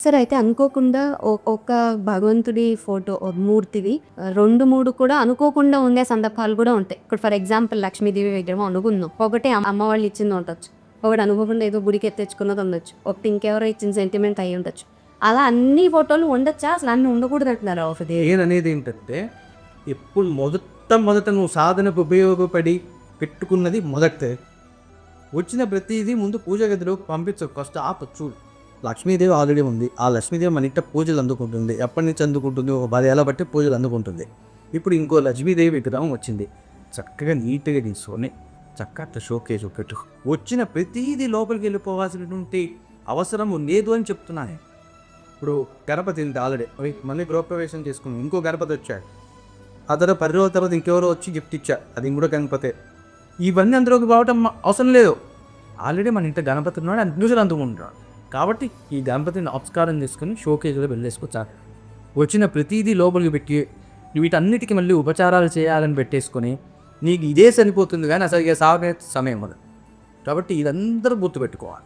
సరే అయితే అనుకోకుండా ఒక భగవంతుడి ఫోటో మూర్తివి 2, 3 కూడా అనుకోకుండా ఉండే సందర్భాలు కూడా ఉంటాయి. ఇప్పుడు ఫర్ ఎగ్జాంపుల్ లక్ష్మీదేవి విగ్రహం అనుకుందాం. ఒకటి అమ్మ వాళ్ళు ఇచ్చింది ఉండొచ్చు. ఒకటి అనుకోకుండా ఏదో గుడికి ఎత్తెచ్చుకున్నది ఉండొచ్చు. ఒకటి ఇంకెవరో ఇచ్చిన సెంటిమెంట్ అయ్యి ఉండొచ్చు. అలా అన్ని ఫోటోలు ఉండొచ్చా? అసలు అన్ని ఉండకూడదు అంటున్నారా? నేననేది ఏంటంటే ఎప్పుడు మొదట నువ్వు సాధనకు ఉపయోగపడి పెట్టుకున్నది మొదటే వచ్చిన ప్రతిదీ ముందు పూజ గదిలోకి పంపించవు. ఫస్ట్ చూడు. లక్ష్మీదేవి ఆల్రెడీ ఉంది. ఆ లక్ష్మీదేవి మన ఇంట పూజలు అందుకుంటుంది. ఎప్పటి నుంచి అందుకుంటుంది? ఒక 10 ఏళ్ళ బట్టి పూజలు అందుకుంటుంది. ఇప్పుడు ఇంకో లక్ష్మీదేవి విగ్రహం వచ్చింది. చక్కగా నీట్గా తీసుకొని చక్కగా షోకేజ్ పెట్టు. వచ్చిన ప్రతిదీ లోపలికి వెళ్ళిపోవాల్సినటువంటి అవసరం లేదు అని చెప్తున్నాను. ఇప్పుడు గణపతి ఉంది ఆల్రెడీ, మళ్ళీ గృహప్రవేశం చేసుకున్నాం. ఇంకో గణపతి వచ్చాడు. ఆ తర్వాత 10 రోజుల తర్వాత ఇంకెవరో వచ్చి గిఫ్ట్ ఇచ్చారు. అది కూడా గణపతే. ఇవన్నీ అందులోకి పోవటం అవసరం లేదు. ఆల్రెడీ మన ఇంట్లో గణపతి ఉన్నాడు, అది పూజలు అందుకుంటున్నాడు. కాబట్టి ఈ గణపతిని నమస్కారం చేసుకుని షోకేజ్లో వెళ్ళేసుకొచ్చారు. వచ్చిన ప్రతిదీ లోపలికి పెట్టి వీటన్నిటికీ మళ్ళీ ఉపచారాలు చేయాలని పెట్టేసుకొని నీకు ఇదే సరిపోతుంది, కానీ అసలు ఇక సాగే సమయం అది. కాబట్టి ఇదందరూ గుర్తుపెట్టుకోవాలి.